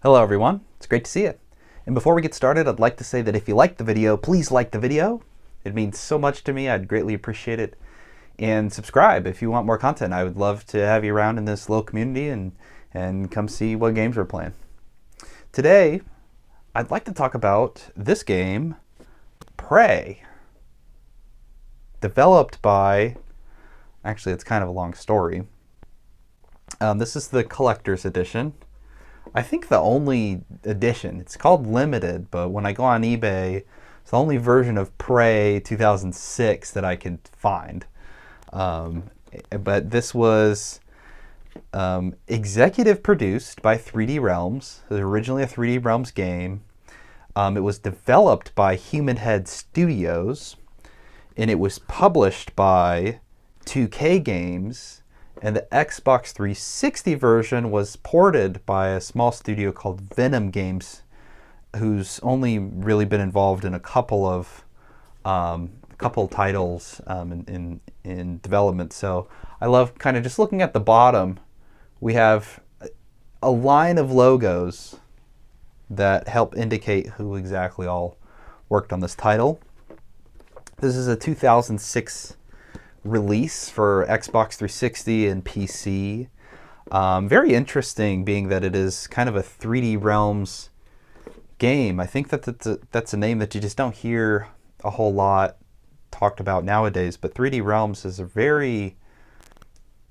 Hello everyone, it's great to see you. And before we get started, I'd like to say that if you liked the video, please like the video. It means so much to me, I'd greatly appreciate it. And subscribe if you want more content. I would love to have you around in this little community and come see what games we're playing. Today, I'd like to talk about this game, Prey. Developed by, actually it's kind of a long story. This is the collector's edition. I think the only edition. It's called Limited, but when I go on eBay, it's the only version of Prey 2006 that I could find. But this was executive produced by 3D Realms. It was originally a 3D Realms game. It was developed by Human Head Studios, and it was published by 2K Games. And the Xbox 360 version was ported by a small studio called Venom Games, who's only really been involved in a couple of titles in development. So I love kind of just looking at the bottom. We have a line of logos that help indicate who exactly all worked on this title. This is a 2006 release for Xbox 360 and PC. Very interesting, being that it is kind of a 3D Realms game. I think that's a name that you just don't hear a whole lot talked about nowadays, but 3D Realms is a very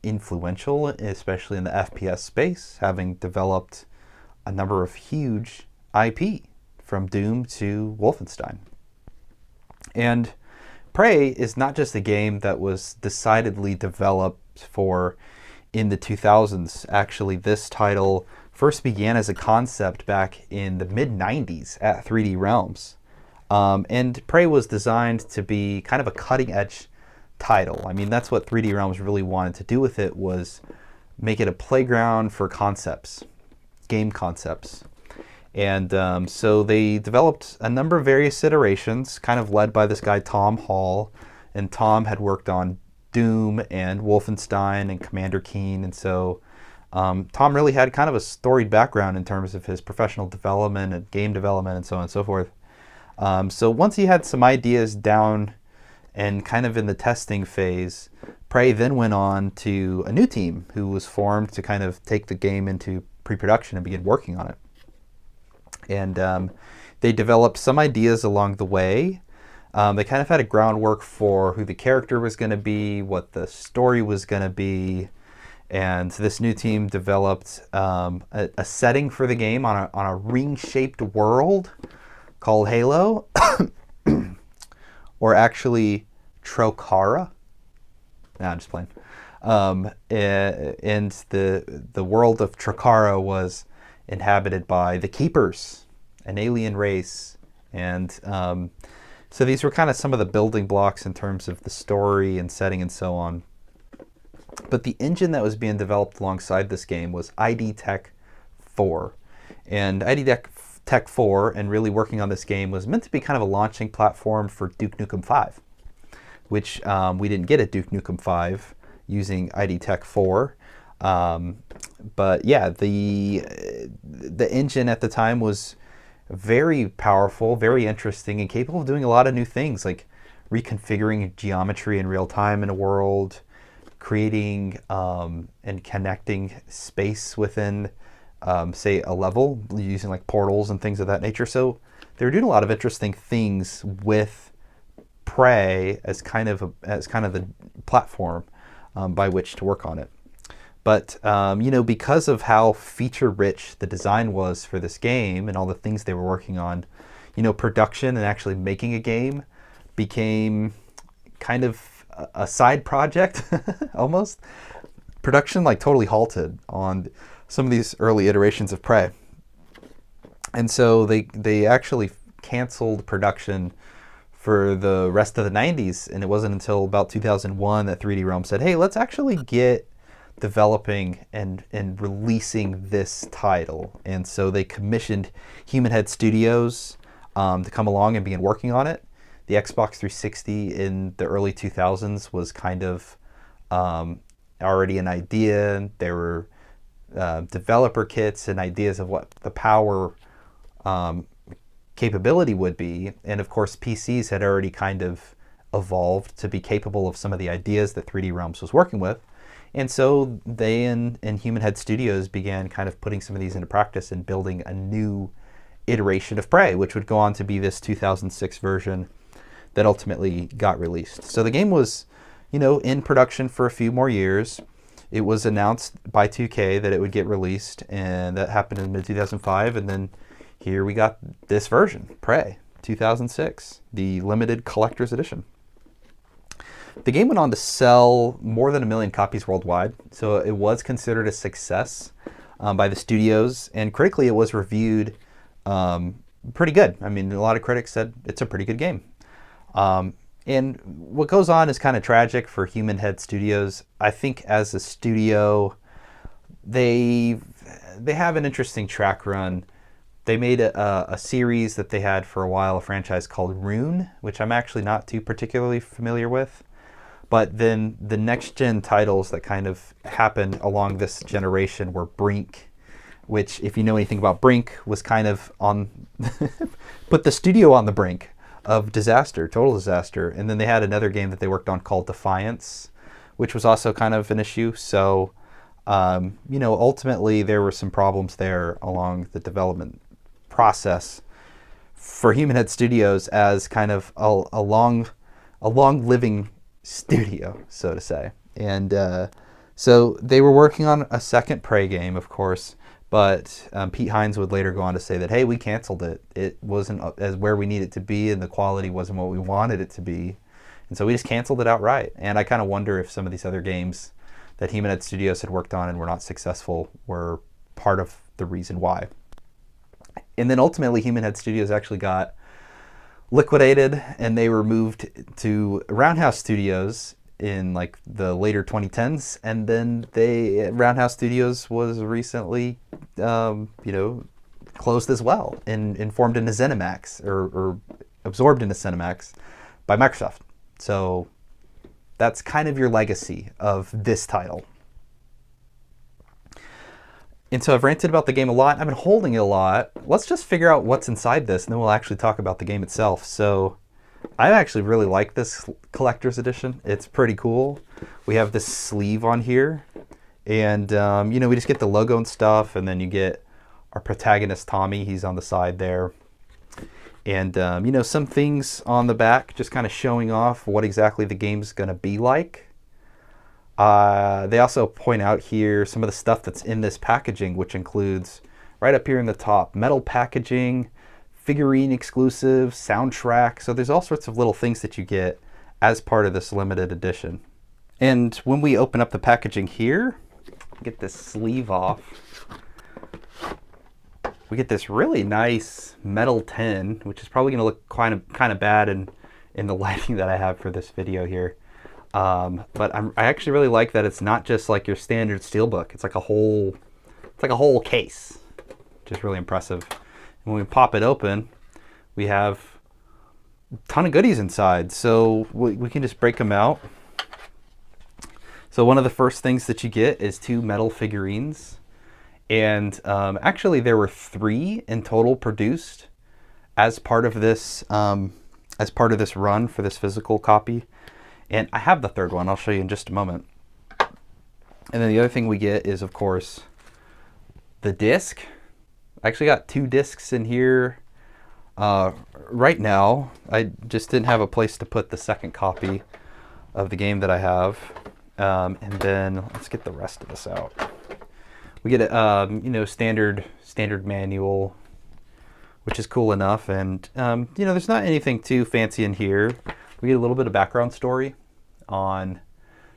influential, especially in the FPS space, having developed a number of huge IP from Doom to Wolfenstein. And Prey is not just a game that was decidedly developed for in the 2000s. Actually, this title first began as a concept back in the mid-90s at 3D Realms. And Prey was designed to be kind of a cutting-edge title. I mean, that's what 3D Realms really wanted to do with it, was make it a playground for concepts, game concepts. And so they developed a number of various iterations, kind of led by this guy, Tom Hall. And Tom had worked on Doom and Wolfenstein and Commander Keen. And so Tom really had kind of a storied background in terms of his professional development and game development and so on and so forth. So once he had some ideas down and kind of in the testing phase, Prey then went on to a new team who was formed to kind of take the game into pre-production and begin working on it. And they developed some ideas along the way. They kind of had a groundwork for who the character was going to be, what the story was going to be. And this new team developed a setting for the game on a ring-shaped world called Halo, or actually Trocara. Nah, I'm just playing. And the world of Trocara was inhabited by the Keepers, an alien race. And so these were kind of some of the building blocks in terms of the story and setting and so on. But the engine that was being developed alongside this game was ID Tech 4. And ID Tech 4, and really working on this game, was meant to be kind of a launching platform for Duke Nukem 5, which we didn't get at Duke Nukem 5 using ID Tech 4. But yeah, the engine at the time was very powerful, very interesting, and capable of doing a lot of new things, like reconfiguring geometry in real time in a world, creating and connecting space within, say, a level using like portals and things of that nature. So they were doing a lot of interesting things with Prey as kind of the platform by which to work on it. But, because of how feature-rich the design was for this game and all the things they were working on, production and actually making a game became kind of a side project, almost. Production, totally halted on some of these early iterations of Prey. And so they actually canceled production for the rest of the 90s, and it wasn't until about 2001 that 3D Realms said, hey, let's actually get developing and releasing this title. And so they commissioned Human Head Studios to come along and begin working on it. The Xbox 360 in the early 2000s was kind of already an idea. They were developer kits and ideas of what the power capability would be. And of course, PCs had already kind of evolved to be capable of some of the ideas that 3D Realms was working with. And so they and Human Head Studios began kind of putting some of these into practice and building a new iteration of Prey, which would go on to be this 2006 version that ultimately got released. So the game was, in production for a few more years. It was announced by 2K that it would get released, and that happened in mid-2005, and then here we got this version, Prey 2006, the limited collector's edition. The game went on to sell more than 1 million copies worldwide, so it was considered a success by the studios, and critically it was reviewed pretty good. I mean, a lot of critics said it's a pretty good game. And what goes on is kind of tragic for Human Head Studios. I think as a studio, they have an interesting track run. They made a series that they had for a while, a franchise called Rune, which I'm actually not too particularly familiar with. But then the next gen titles that kind of happened along this generation were Brink, which, if you know anything about Brink, was kind of on put the studio on the brink of disaster, total disaster. And then they had another game that they worked on called Defiance, which was also kind of an issue. So, ultimately there were some problems there along the development process for Human Head Studios as kind of a long living studio, so to say. And so they were working on a second Prey game, of course, but Pete Hines would later go on to say that, hey, we canceled it. It wasn't as where we needed it to be, and the quality wasn't what we wanted it to be. And so we just canceled it outright. And I kind of wonder if some of these other games that Human Head Studios had worked on and were not successful were part of the reason why. And then ultimately, Human Head Studios actually got liquidated, and they were moved to Roundhouse Studios in like the later 2010s, and then Roundhouse Studios was recently closed as well and formed into ZeniMax or absorbed into ZeniMax by Microsoft. So that's kind of your legacy of this title. And so I've ranted about the game a lot. I've been holding it a lot. Let's just figure out what's inside this, and then we'll actually talk about the game itself. So I actually really like this collector's edition. It's pretty cool. We have this sleeve on here, and we just get the logo and stuff, and then you get our protagonist Tommy. He's on the side there. And some things on the back just kind of showing off what exactly the game's going to be like. They also point out here some of the stuff that's in this packaging, which includes, right up here in the top, metal packaging, figurine exclusive, soundtrack. So there's all sorts of little things that you get as part of this limited edition. And when we open up the packaging here, get this sleeve off, we get this really nice metal tin, which is probably going to look kind of bad in the lighting that I have for this video here. But I actually really like that it's not just like your standard steelbook. It's like a whole case, which is really impressive. And when we pop it open, we have a ton of goodies inside. So we can just break them out. So one of the first things that you get is 2 metal figurines. And actually there were 3 in total produced as part of this run for this physical copy. And I have the third one. I'll show you in just a moment. And then the other thing we get is, of course, the disc. I actually got 2 discs in here right now. I just didn't have a place to put the second copy of the game that I have. And then let's get the rest of this out. We get a standard manual, which is cool enough. And there's not anything too fancy in here. We get a little bit of background story on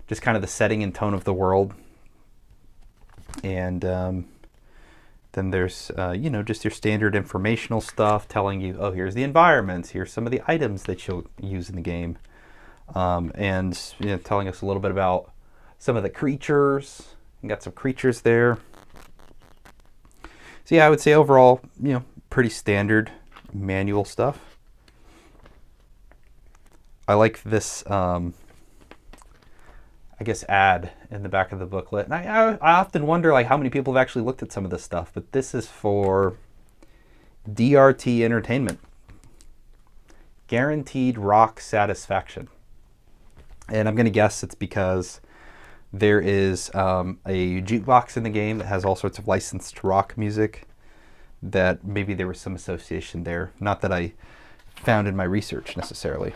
just kind of the setting and tone of the world. And then there's, just your standard informational stuff telling you, oh, here's the environments, here's some of the items that you'll use in the game. And telling us a little bit about some of the creatures. You got some creatures there. So yeah, I would say overall, pretty standard manual stuff. I like this I guess, ad in the back of the booklet. And I often wonder like how many people have actually looked at some of this stuff, but this is for DRT Entertainment. Guaranteed rock satisfaction. And I'm going to guess it's because there is a jukebox in the game that has all sorts of licensed rock music, that maybe there was some association there. Not that I found in my research necessarily.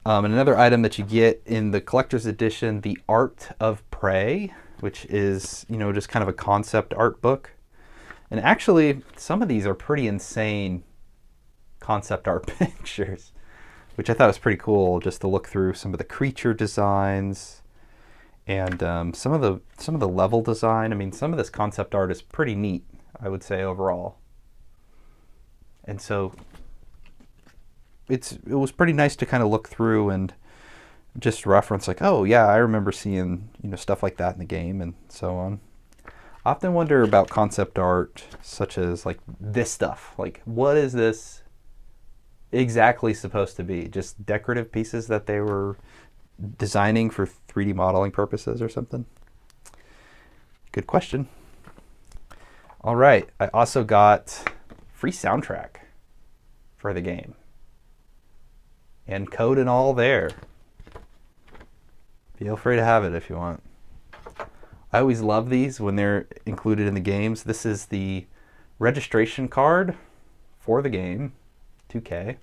And another item that you get in the collector's edition, The Art of Prey, which is, you know, just kind of a concept art book. And actually, some of these are pretty insane concept art pictures, which I thought was pretty cool, just to look through some of the creature designs and some of the level design. I mean, some of this concept art is pretty neat, I would say, overall. And so it was pretty nice to kind of look through and just reference like, oh yeah, I remember seeing, you know, stuff like that in the game and so on. I often wonder about concept art such as like this stuff. Like, what is this exactly supposed to be? Just decorative pieces that they were designing for 3D modeling purposes or something? Good question. All right, I also got free soundtrack for the game. And code and all there. Feel free to have it if you want. I always love these when they're included in the games. This is the registration card for the game, 2K.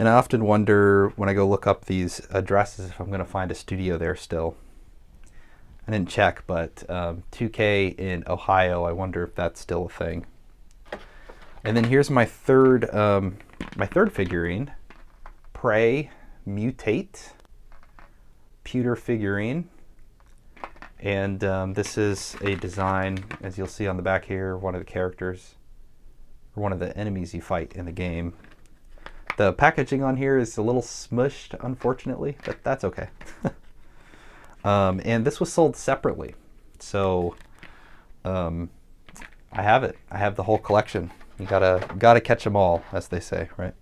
And I often wonder when I go look up these addresses if I'm going to find a studio there still. I didn't check, but 2K in Ohio, I wonder if that's still a thing. And then here's my third figurine, Prey Mutate pewter figurine. And this is a design, as you'll see on the back here, one of the characters, or one of the enemies you fight in the game. The packaging on here is a little smushed, unfortunately, but that's okay. And this was sold separately. So I have it. I have the whole collection. You gotta catch them all, as they say, right?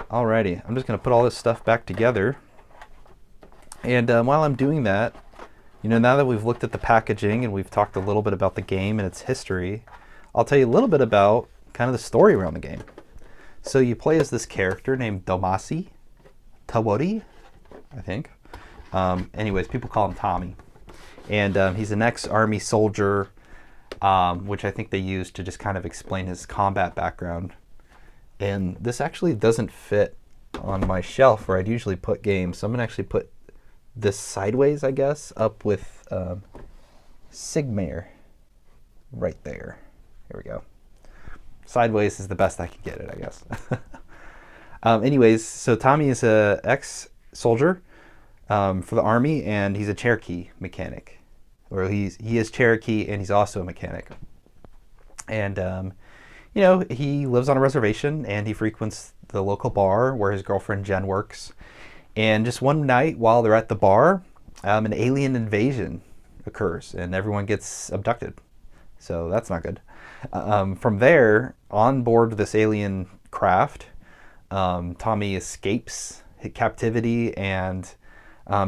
Alrighty, I'm just gonna put all this stuff back together. And while I'm doing that, you know, now that we've looked at the packaging and we've talked a little bit about the game and its history, I'll tell you a little bit about kind of the story around the game. So you play as this character named Domasi Tawori, I think. Anyways, people call him Tommy. And he's an ex-army soldier, which I think they used to just kind of explain his combat background. And this actually doesn't fit on my shelf where I'd usually put games. So I'm going to actually put this sideways, I guess, up with Sigmar right there. Here we go. Sideways is the best I can get it, I guess. Anyways, so Tommy is a ex-soldier for the army, and he's a Cherokee mechanic. Or he is Cherokee, and he's also a mechanic. And, you know, he lives on a reservation, and he frequents the local bar where his girlfriend Jen works. And just one night while they're at the bar, an alien invasion occurs, and everyone gets abducted. So that's not good. From there, on board this alien craft, Tommy escapes captivity and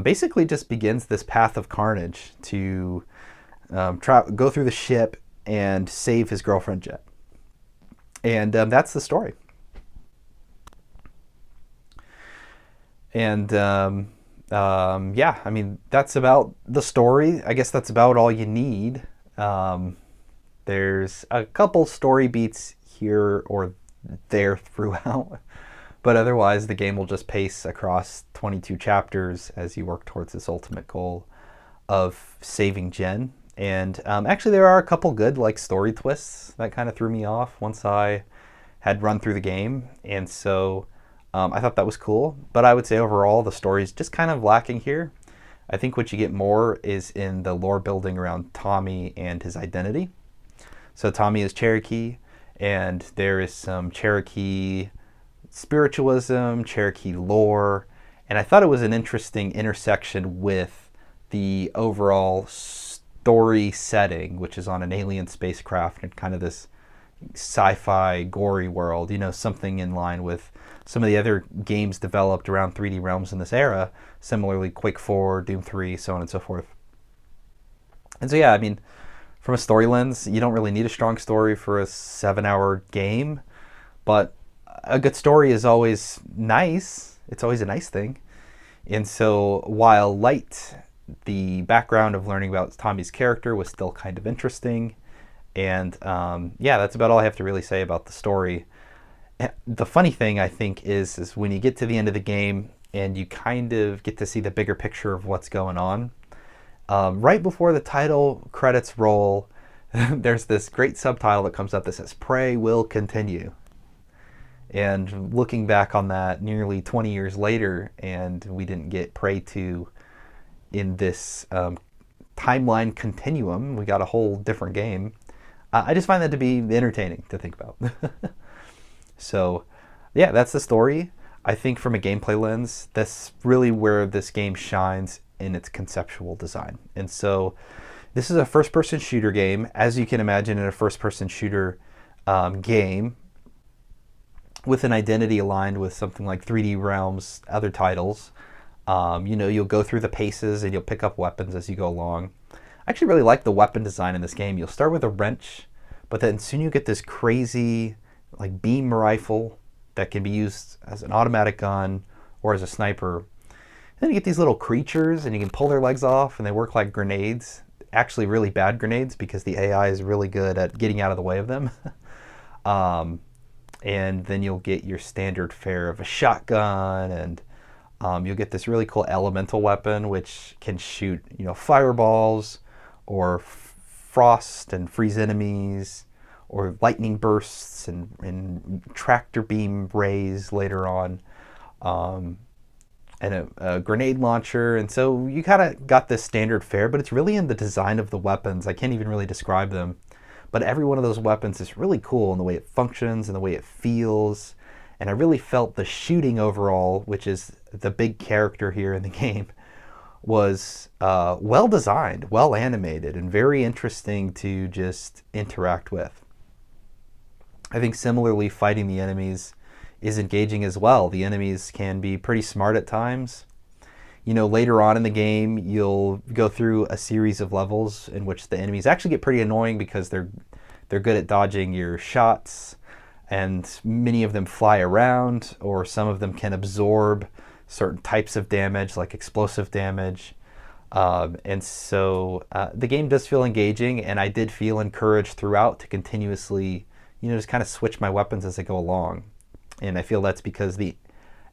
basically just begins this path of carnage to go through the ship and save his girlfriend Jet. And that's the story. And yeah, I mean, that's about the story. I guess that's about all you need. There's a couple story beats here or there throughout, but otherwise the game will just pace across 22 chapters as you work towards this ultimate goal of saving Jen. And actually there are a couple good like story twists that kind of threw me off once I had run through the game. And so I thought that was cool, but I would say overall the story is just kind of lacking here. I think what you get more is in the lore building around Tommy and his identity. So Tommy is Cherokee, and there is some Cherokee spiritualism, Cherokee lore, and I thought it was an interesting intersection with the overall story setting, which is on an alien spacecraft and kind of this sci-fi, gory world, something in line with some of the other games developed around 3D Realms in this era, similarly Quake 4, Doom 3, so on and so forth. And so, yeah, I mean, from a story lens, you don't really need a strong story for a 7-hour game, but a good story is always nice. It's always a nice thing. And so while light, the background of learning about Tommy's character was still kind of interesting. And yeah, that's about all I have to really say about the story. The funny thing, I think, is when you get to the end of the game and you kind of get to see the bigger picture of what's going on, right before the title credits roll, there's this great subtitle that comes up that says, "Prey will continue." And looking back on that nearly 20 years later, and we didn't get Prey 2 in this timeline continuum, we got a whole different game. I just find that to be entertaining to think about. So, yeah, that's the story. I think from a gameplay lens, that's really where this game shines in its conceptual design. And so this is a first-person shooter game. As you can imagine, in a first-person shooter game, with an identity aligned with something like 3D Realms, other titles, you'll go through the paces and you'll pick up weapons as you go along. I actually really like the weapon design in this game. You'll start with a wrench, but then soon you get this crazy like beam rifle that can be used as an automatic gun or as a sniper. Then you get these little creatures and you can pull their legs off and they work like grenades. Actually really bad grenades because the AI is really good at getting out of the way of them. And then you'll get your standard fare of a shotgun, and you'll get this really cool elemental weapon which can shoot fireballs or frost and freeze enemies, or lightning bursts and tractor beam rays later on, and a grenade launcher. And so you kind of got this standard fare, but it's really in the design of the weapons. I can't even really describe them, but every one of those weapons is really cool in the way it functions and the way it feels. And I really felt the shooting overall, which is the big character here in the game, was well designed, well animated, and very interesting to just interact with. I think similarly, fighting the enemies is engaging as well. The enemies can be pretty smart at times. Later on in the game, you'll go through a series of levels in which the enemies actually get pretty annoying because they're good at dodging your shots, and many of them fly around, or some of them can absorb certain types of damage, like explosive damage. And so the game does feel engaging, and I did feel encouraged throughout to continuously, just kind of switch my weapons as I go along. And I feel that's because the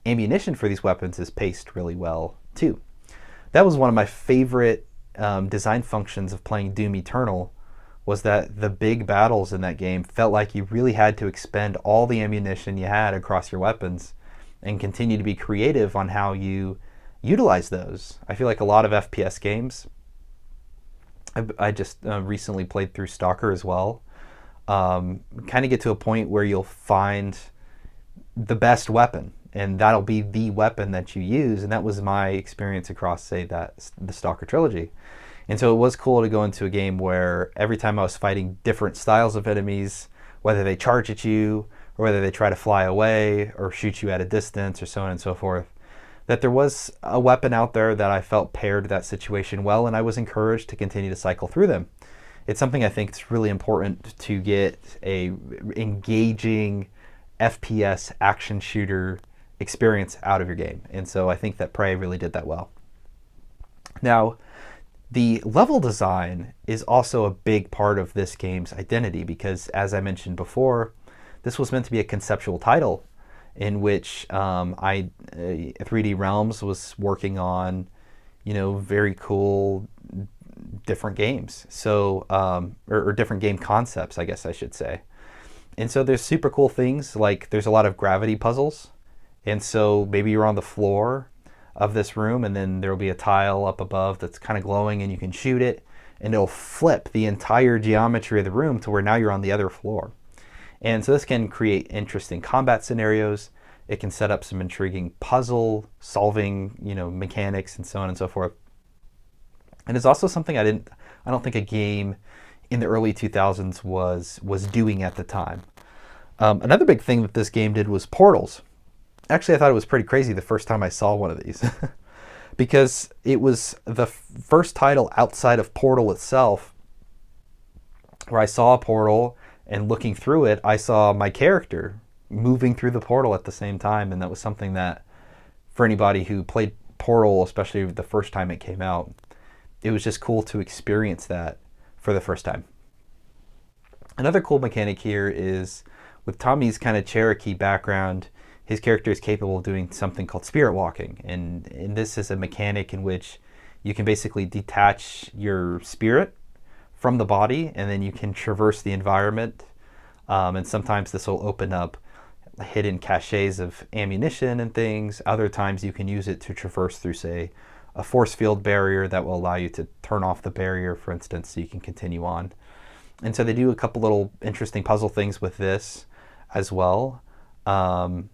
ammunition for these weapons is paced really well, too. That was one of my favorite design functions of playing Doom Eternal, was that the big battles in that game felt like you really had to expend all the ammunition you had across your weapons and continue to be creative on how you utilize those. I feel like a lot of FPS games, I just recently played through Stalker as well, kind of get to a point where you'll find the best weapon, and that'll be the weapon that you use. And that was my experience across, say, the Stalker trilogy. And so it was cool to go into a game where every time I was fighting different styles of enemies, whether they charge at you or whether they try to fly away or shoot you at a distance or so on and so forth, that there was a weapon out there that I felt paired that situation well, and I was encouraged to continue to cycle through them. It's something I think is really important to get a engaging FPS action shooter experience out of your game. And so I think that Prey really did that well. Now, the level design is also a big part of this game's identity because, as I mentioned before, this was meant to be a conceptual title in which 3D Realms was working on, very cool different games. So, or different game concepts, I guess I should say. And so there's super cool things, like there's a lot of gravity puzzles. And so maybe you're on the floor of this room and then there'll be a tile up above that's kind of glowing and you can shoot it and it'll flip the entire geometry of the room to where now you're on the other floor. And so this can create interesting combat scenarios. It can set up some intriguing puzzle solving, mechanics and so on and so forth. And it's also something I don't think a game in the early 2000s was doing at the time. Another big thing that this game did was portals. Actually, I thought it was pretty crazy the first time I saw one of these because it was the first title outside of Portal itself where I saw a portal, and looking through it, I saw my character moving through the portal at the same time. And that was something that, for anybody who played Portal, especially the first time it came out, it was just cool to experience that for the first time. Another cool mechanic here is with Tommy's kind of Cherokee background, his character is capable of doing something called spirit walking. And this is a mechanic in which you can basically detach your spirit from the body, and then you can traverse the environment. And sometimes this will open up hidden caches of ammunition and things. Other times you can use it to traverse through, say, a force field barrier that will allow you to turn off the barrier, for instance, so you can continue on. And so they do a couple little interesting puzzle things with this as well. And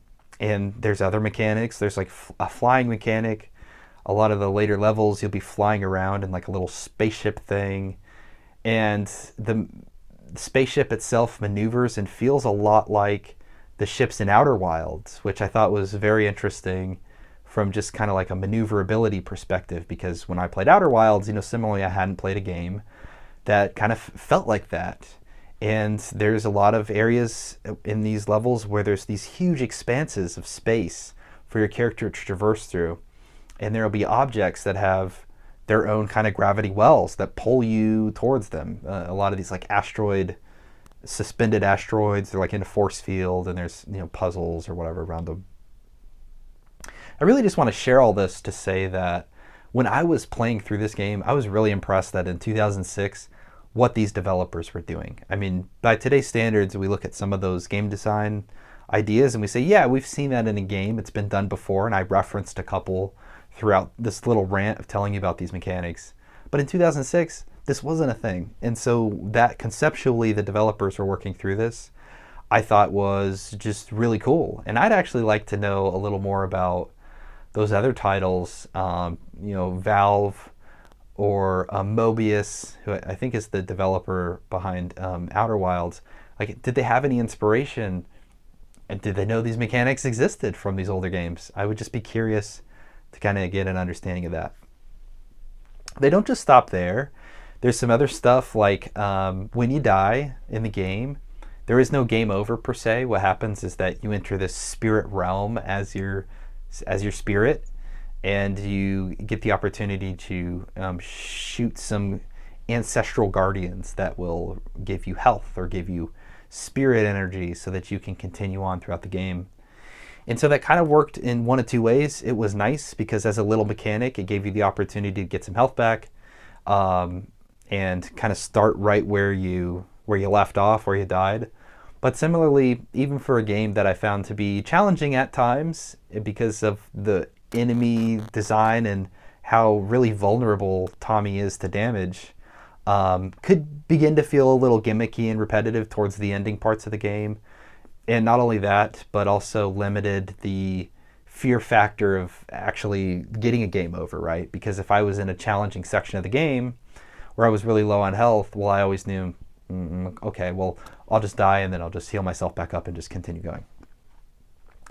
there's other mechanics. There's like a flying mechanic. A lot of the later levels, you'll be flying around in like a little spaceship thing. And the spaceship itself maneuvers and feels a lot like the ships in Outer Wilds, which I thought was very interesting from just kind of like a maneuverability perspective, because when I played Outer Wilds, similarly, I hadn't played a game that kind of felt like that. And there's a lot of areas in these levels where there's these huge expanses of space for your character to traverse through. And there will be objects that have their own kind of gravity wells that pull you towards them. A lot of these like suspended asteroids, they're like in a force field, and there's puzzles or whatever around them. I really just want to share all this to say that when I was playing through this game, I was really impressed that in 2006, what these developers were doing. I mean, by today's standards, we look at some of those game design ideas and we say, yeah, we've seen that in a game. It's been done before, and I referenced a couple throughout this little rant of telling you about these mechanics. But in 2006, this wasn't a thing. And so that conceptually the developers were working through this, I thought was just really cool. And I'd actually like to know a little more about those other titles, Valve or Mobius, who I think is the developer behind Outer Wilds. Like, did they have any inspiration? And did they know these mechanics existed from these older games? I would just be curious to kind of get an understanding of that. They don't just stop there. There's some other stuff like when you die in the game, there is no game over per se. What happens is that you enter this spirit realm as your spirit, and you get the opportunity to shoot some ancestral guardians that will give you health or give you spirit energy so that you can continue on throughout the game. And so that kind of worked in one of two ways. It was nice because as a little mechanic, it gave you the opportunity to get some health back and kind of start right where you left off, where you died. But similarly, even for a game that I found to be challenging at times because of the enemy design and how really vulnerable Tommy is to damage, could begin to feel a little gimmicky and repetitive towards the ending parts of the game. And not only that, but also limited the fear factor of actually getting a game over, right? Because if I was in a challenging section of the game where I was really low on health, well, I always knew, okay, well, I'll just die and then I'll just heal myself back up and just continue going.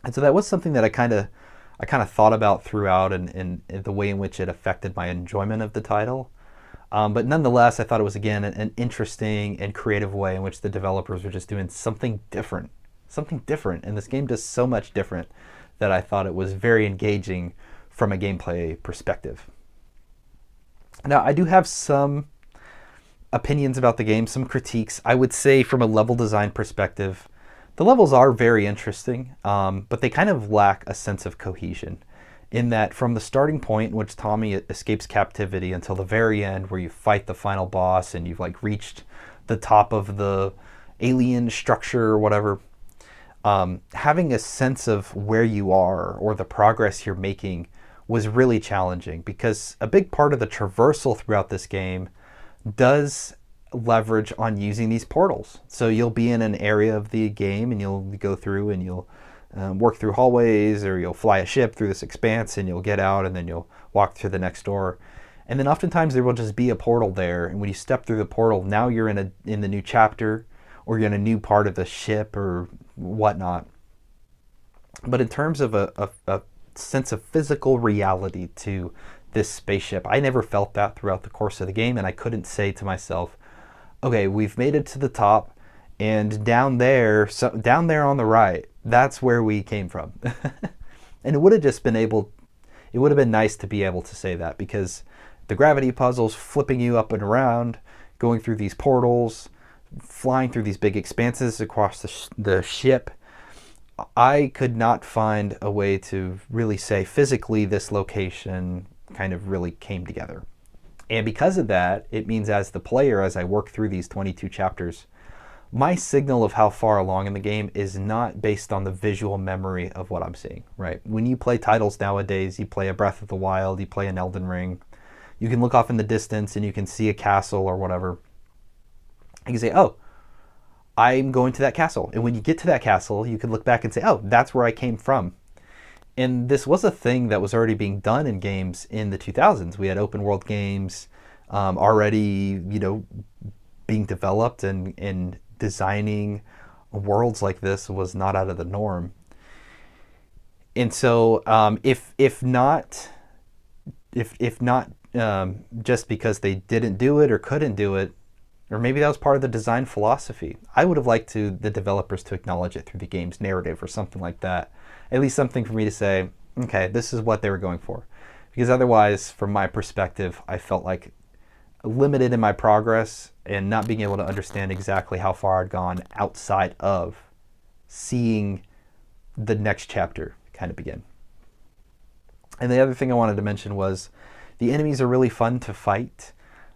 And so that was something that I kind of thought about throughout, and the way in which it affected my enjoyment of the title. But nonetheless, I thought it was, again, an interesting and creative way in which the developers were just doing something different. And this game does so much different that I thought it was very engaging from a gameplay perspective. Now, I do have some opinions about the game, some critiques. I would say from a level design perspective, the levels are very interesting, but they kind of lack a sense of cohesion, in that from the starting point in which Tommy escapes captivity until the very end where you fight the final boss and you've like reached the top of the alien structure or whatever, having a sense of where you are or the progress you're making was really challenging, because a big part of the traversal throughout this game does leverage on using these portals. So you'll be in an area of the game and you'll go through and you'll work through hallways, or you'll fly a ship through this expanse and you'll get out and then you'll walk through the next door. And then oftentimes there will just be a portal there, and when you step through the portal, now you're in the new chapter, or you're in a new part of the ship or whatnot. But in terms of a sense of physical reality to this spaceship, I never felt that throughout the course of the game, and I couldn't say to myself, okay, we've made it to the top, and down there, so down there on the right, that's where we came from. And it would have just been it would have been nice to be able to say that, because the gravity puzzles, flipping you up and around, going through these portals, flying through these big expanses across the ship, I could not find a way to really say physically this location kind of really came together. And because of that, it means as the player, as I work through these 22 chapters, my signal of how far along in the game is not based on the visual memory of what I'm seeing, right? When you play titles nowadays, you play a Breath of the Wild, you play an Elden Ring, you can look off in the distance and you can see a castle or whatever. You can say, oh, I'm going to that castle. And when you get to that castle, you can look back and say, oh, that's where I came from. And this was a thing that was already being done in games in the 2000s. We had open world games already, being developed, and designing worlds like this was not out of the norm. And so if not just because they didn't do it or couldn't do it, or maybe that was part of the design philosophy, I would have liked the developers to acknowledge it through the game's narrative or something like that. At least something for me to say, okay, this is what they were going for. Because otherwise, from my perspective, I felt like limited in my progress and not being able to understand exactly how far I'd gone outside of seeing the next chapter kind of begin. And the other thing I wanted to mention was the enemies are really fun to fight,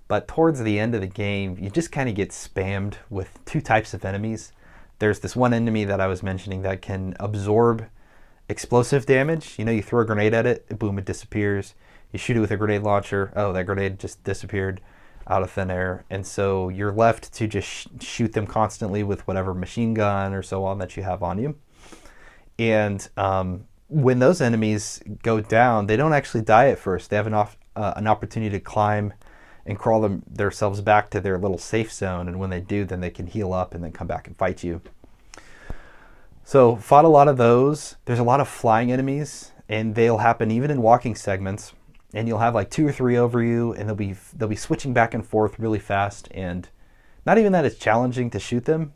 but towards the end of the game, you just kind of get spammed with two types of enemies. There's this one enemy that I was mentioning that can absorb explosive damage. You throw a grenade at it, boom, it disappears. You shoot it with a grenade launcher, oh, that grenade just disappeared out of thin air. And so you're left to just shoot them constantly with whatever machine gun or so on that you have on you. And when those enemies go down, they don't actually die at first. They have an opportunity to climb and crawl themselves back to their little safe zone. And when they do, then they can heal up and then come back and fight you. So fought a lot of those. There's a lot of flying enemies, and they'll happen even in walking segments. And you'll have like 2 or 3 over you, and they'll be switching back and forth really fast. And not even that it's challenging to shoot them,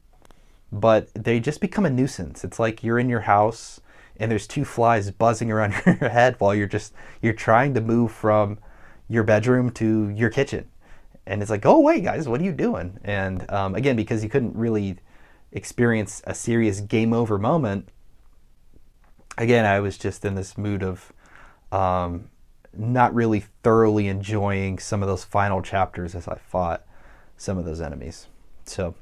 but they just become a nuisance. It's like you're in your house and there's 2 flies buzzing around your head while you're trying to move from your bedroom to your kitchen. And it's like, go away, guys, what are you doing? And again, because you couldn't really experience a serious game over moment, again, I was just in this mood of not really thoroughly enjoying some of those final chapters as I fought some of those enemies. So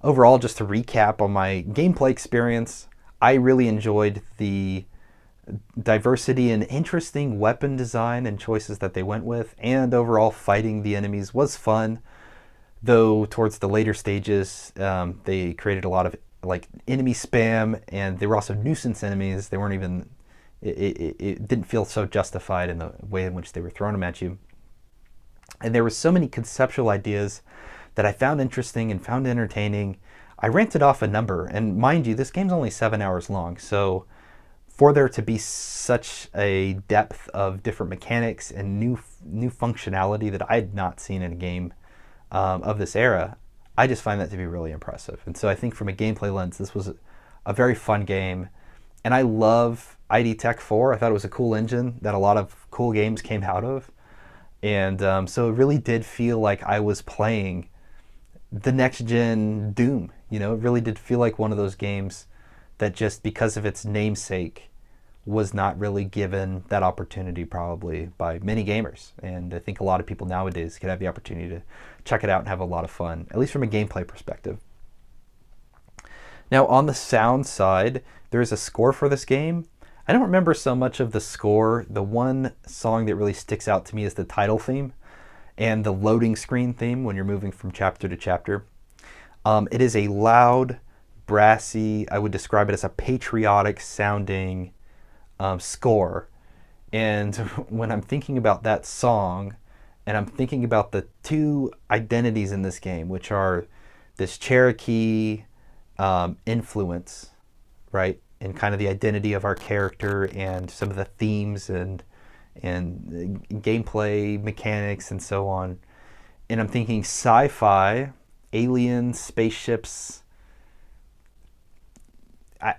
overall, just to recap on my gameplay experience, I really enjoyed the diversity and interesting weapon design and choices that they went with, and overall fighting the enemies was fun, though towards the later stages they created a lot of like enemy spam, and they were also nuisance enemies. They weren't even, it didn't feel so justified in the way in which they were throwing them at you. And there were so many conceptual ideas that I found interesting and found entertaining. I rented off a number, and mind you, this game's only 7 hours long, so for there to be such a depth of different mechanics and new functionality that I had not seen in a game of this era, I just find that to be really impressive. And so I think from a gameplay lens, this was a very fun game. And I love ID Tech 4. I thought it was a cool engine that a lot of cool games came out of. And so it really did feel like I was playing the next gen Doom. It really did feel like one of those games that just because of its namesake was not really given that opportunity probably by many gamers. And I think a lot of people nowadays could have the opportunity to check it out and have a lot of fun, at least from a gameplay perspective. Now on the sound side, there is a score for this game. I don't remember so much of the score. The one song that really sticks out to me is the title theme and the loading screen theme when you're moving from chapter to chapter. It is a loud, brassy, I would describe it as a patriotic sounding score. And when I'm thinking about that song and I'm thinking about the two identities in this game, which are this Cherokee influence, right, and kind of the identity of our character and some of the themes and gameplay mechanics and so on. And I'm thinking sci-fi, aliens, spaceships.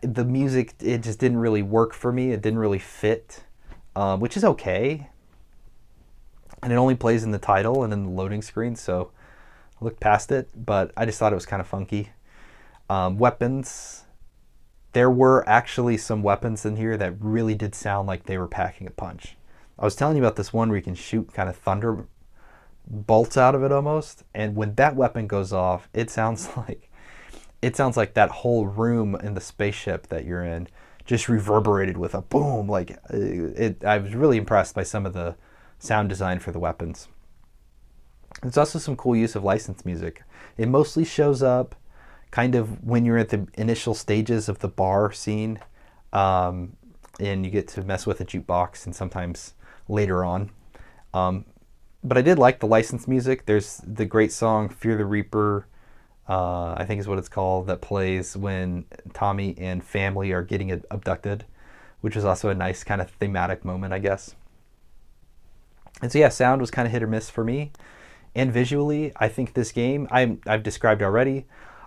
The music, it just didn't really work for me. It didn't really fit, which is okay. And it only plays in the title and in the loading screen, so I looked past it. But I just thought it was kind of funky. Weapons. There were actually some weapons in here that really did sound like they were packing a punch. I was telling you about this one where you can shoot kind of thunder bolts out of it almost, and when that weapon goes off, it sounds like that whole room in the spaceship that you're in just reverberated with a boom. Like I was really impressed by some of the sound design for the weapons. There's also some cool use of licensed music. It mostly shows up kind of when you're at the initial stages of the bar scene, and you get to mess with a jukebox, and sometimes later on. But I did like the licensed music. There's the great song Fear the Reaper, I think is what it's called, that plays when Tommy and family are getting abducted, which is also a nice kind of thematic moment, I guess. And so yeah, sound was kind of hit or miss for me. And visually, I think this game, I've described already,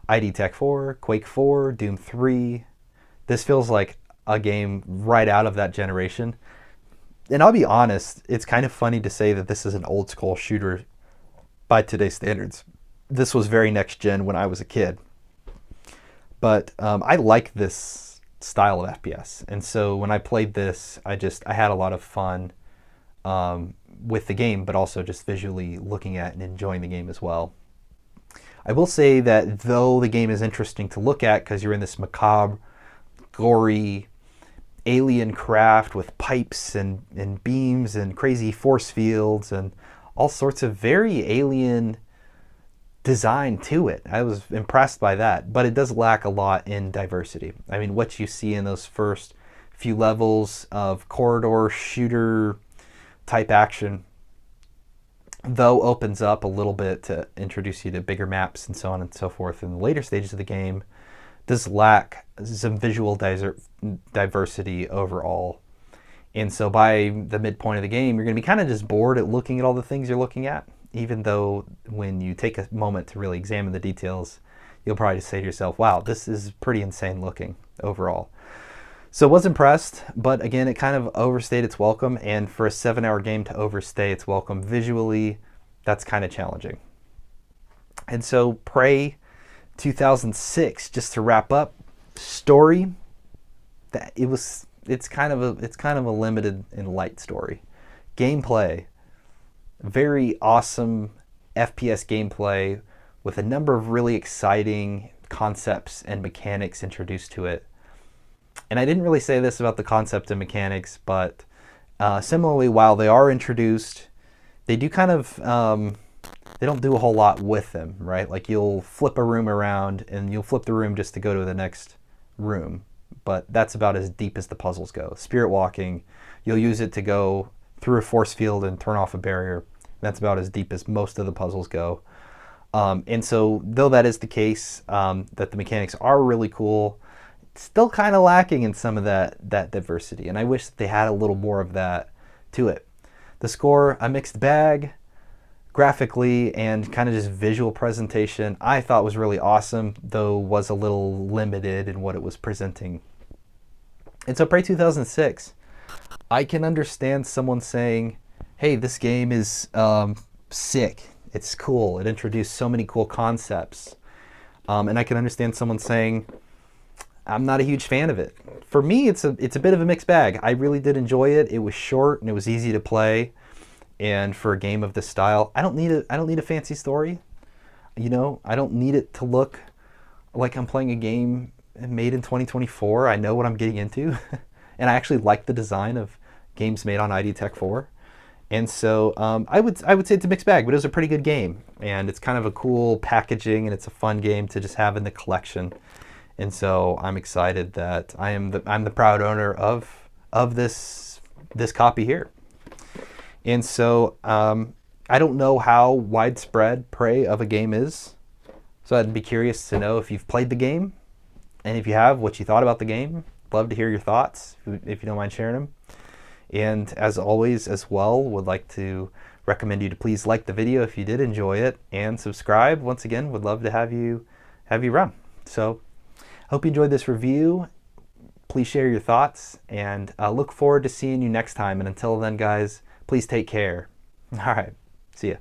ID Tech 4, Quake 4, Doom 3. This feels like a game right out of that generation. And I'll be honest, it's kind of funny to say that this is an old school shooter by today's standards. This was very next gen when I was a kid. But I like this style of FPS. And so when I played this, I had a lot of fun with the game, but also just visually looking at and enjoying the game as well. I will say that though the game is interesting to look at because you're in this macabre, gory, alien craft with pipes and beams and crazy force fields and all sorts of very alien design to it. I was impressed by that, but it does lack a lot in diversity. I mean, what you see in those first few levels of corridor shooter type action, though, opens up a little bit to introduce you to bigger maps and so on and so forth in the later stages of the game, does lack some visual diversity overall. And so by the midpoint of the game, you're going to be kind of just bored at looking at all the things you're looking at, even though when you take a moment to really examine the details, you'll probably just say to yourself, wow, this is pretty insane looking overall. So was impressed, but again, it kind of overstayed its welcome, and for a 7-hour game to overstay its welcome visually, that's kind of challenging. And so Prey 2006, just to wrap up, story, that it's kind of a limited and light story. Gameplay, very awesome FPS gameplay with a number of really exciting concepts and mechanics introduced to it. And I didn't really say this about the concept and mechanics, but similarly, while they are introduced, they do kind of, they don't do a whole lot with them, right? Like you'll flip a room around and you'll flip the room just to go to the next room. But that's about as deep as the puzzles go. Spirit walking, you'll use it to go through a force field and turn off a barrier. That's about as deep as most of the puzzles go. And so though that is the case, that the mechanics are really cool, still kind of lacking in some of that diversity, and I wish that they had a little more of that to it. The score, a mixed bag, graphically and kind of just visual presentation, I thought was really awesome, though was a little limited in what it was presenting. And so Prey 2006, I can understand someone saying, hey, this game is sick, it's cool, it introduced so many cool concepts, and I can understand someone saying, I'm not a huge fan of it. For me, it's a bit of a mixed bag. I really did enjoy it. It was short and it was easy to play. And for a game of this style, I don't need a fancy story. You know, I don't need it to look like I'm playing a game made in 2024. I know what I'm getting into. And I actually like the design of games made on ID Tech 4. And so I would say it's a mixed bag, but it was a pretty good game. And it's kind of a cool packaging and it's a fun game to just have in the collection. And so I'm excited that I'm the proud owner of this copy here. And so I don't know how widespread Prey of a game is, so I'd be curious to know if you've played the game, and if you have, what you thought about the game. Love to hear your thoughts, if you don't mind sharing them. And as always, as well, would like to recommend you to please like the video if you did enjoy it, and subscribe. Once again, would love to have you run. So, hope you enjoyed this review. Please share your thoughts, and look forward to seeing you next time. And until then, guys, please take care. All right, see ya.